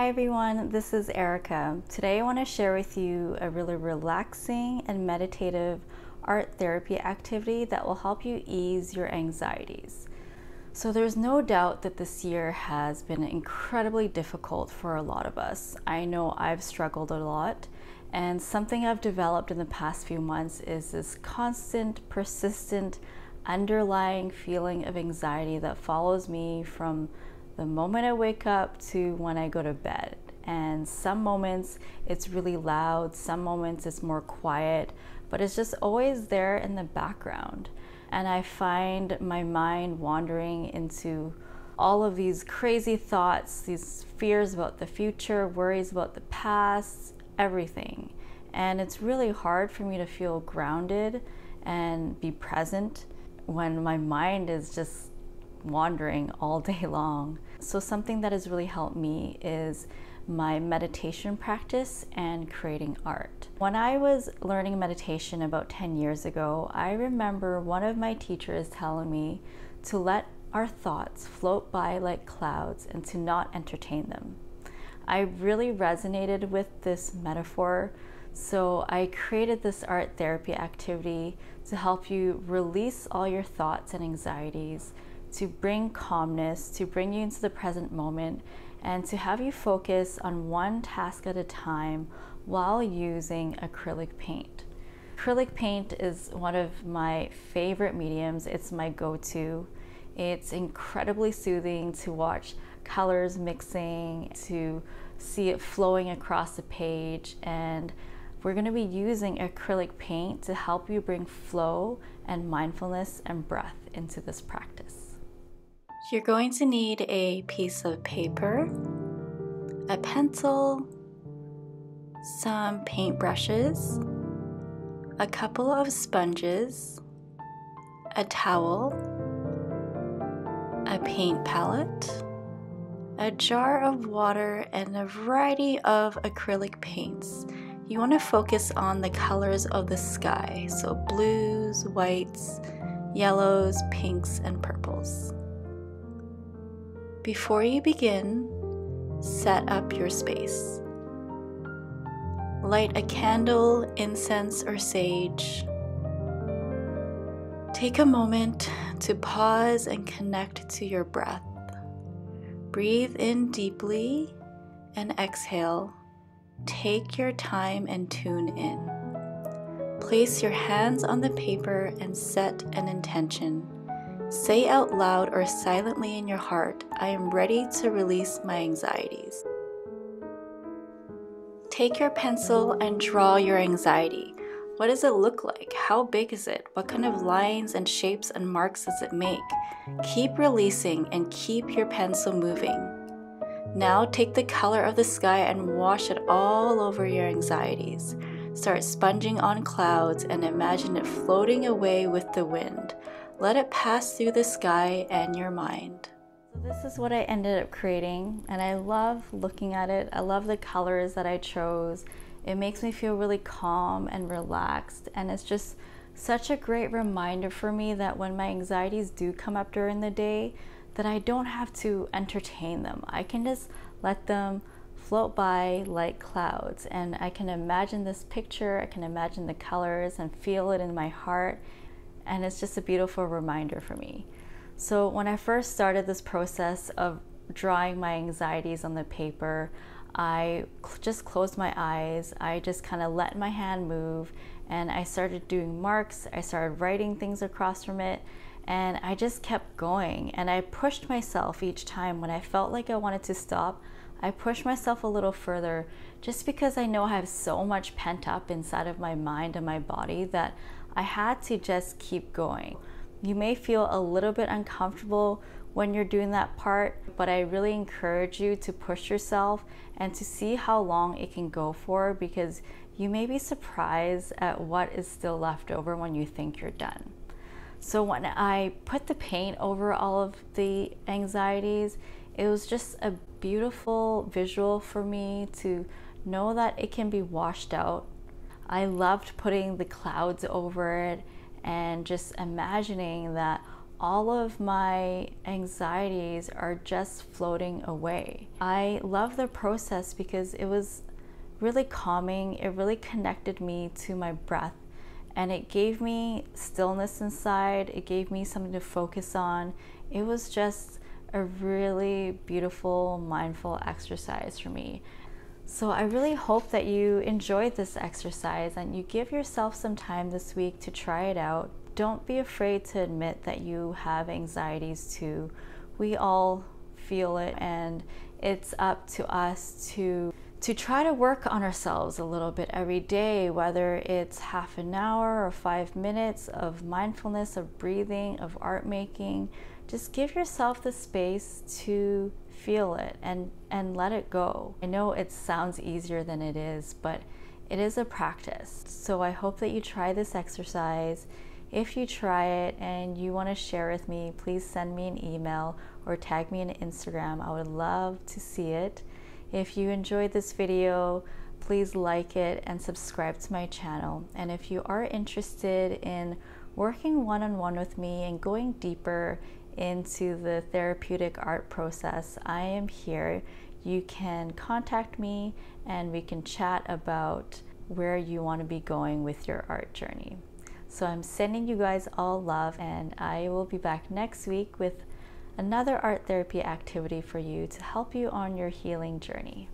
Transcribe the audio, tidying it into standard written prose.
Hi everyone, this is Erica. Today I want to share with you a really relaxing and meditative art therapy activity that will help you ease your anxieties. So there's no doubt that this year has been incredibly difficult for a lot of us. I know I've struggled a lot, and something I've developed in the past few months is this constant, persistent, underlying feeling of anxiety that follows me from the moment I wake up to when I go to bed. And some moments it's really loud, some moments it's more quiet, but it's just always there in the background. And I find my mind wandering into all of these crazy thoughts, these fears about the future, worries about the past, everything. And it's really hard for me to feel grounded and be present when my mind is just wandering all day long. So something that has really helped me is my meditation practice and creating art. When I was learning meditation about 10 years ago, I remember one of my teachers telling me to let our thoughts float by like clouds and to not entertain them. I really resonated with this metaphor, so I created this art therapy activity to help you release all your thoughts and anxieties, to bring calmness, to bring you into the present moment, and to have you focus on one task at a time while using acrylic paint. Acrylic paint is one of my favorite mediums. It's my go-to. It's incredibly soothing to watch colors mixing, to see it flowing across the page, and we're going to be using acrylic paint to help you bring flow and mindfulness and breath into this practice. You're going to need a piece of paper, a pencil, some paint brushes, a couple of sponges, a towel, a paint palette, a jar of water, and a variety of acrylic paints. You want to focus on the colors of the sky, so blues, whites, yellows, pinks, and purples. Before you begin, set up your space. Light a candle, incense, or sage. Take a moment to pause and connect to your breath. Breathe in deeply and exhale. Take your time and tune in. Place your hands on the paper and set an intention. Say out loud or silently in your heart, I am ready to release my anxieties. Take your pencil and draw your anxiety. What does it look like? How big is it? What kind of lines and shapes and marks does it make? Keep releasing and keep your pencil moving. Now take the color of the sky and wash it all over your anxieties. Start sponging on clouds and imagine it floating away with the wind. Let it pass through the sky and your mind. So this is what I ended up creating, and I love looking at it. I love the colors that I chose. It makes me feel really calm and relaxed, and it's just such a great reminder for me that when my anxieties do come up during the day, that I don't have to entertain them. I can just let them float by like clouds, and I can imagine this picture, I can imagine the colors and feel it in my heart. And it's just a beautiful reminder for me. So when I first started this process of drawing my anxieties on the paper, I just closed my eyes. I just kind of let my hand move, and I started doing marks. I started writing things across from it, and I just kept going. And I pushed myself each time when I felt like I wanted to stop. I pushed myself a little further just because I know I have so much pent up inside of my mind and my body that I had to just keep going. You may feel a little bit uncomfortable when you're doing that part, but I really encourage you to push yourself and to see how long it can go for, because you may be surprised at what is still left over when you think you're done. So when I put the paint over all of the anxieties, it was just a beautiful visual for me to know that it can be washed out. I loved putting the clouds over it and just imagining that all of my anxieties are just floating away. I love the process because it was really calming. It really connected me to my breath, and it gave me stillness inside. It gave me something to focus on. It was just a really beautiful, mindful exercise for me. So I really hope that you enjoyed this exercise and you give yourself some time this week to try it out. Don't be afraid to admit that you have anxieties too. We all feel it, and it's up to us to try to work on ourselves a little bit every day, whether it's half an hour or 5 minutes of mindfulness, of breathing, of art making. Just give yourself the space to feel it and let it go. I know it sounds easier than it is, but it is a practice. So I hope that you try this exercise. If you try it and you want to share with me, please send me an email or tag me on Instagram. I would love to see it. If you enjoyed this video, please like it and subscribe to my channel. And if you are interested in working one-on-one with me and going deeper into the therapeutic art process, I am here. You can contact me and we can chat about where you want to be going with your art journey. So I'm sending you guys all love, and I will be back next week with another art therapy activity for you to help you on your healing journey.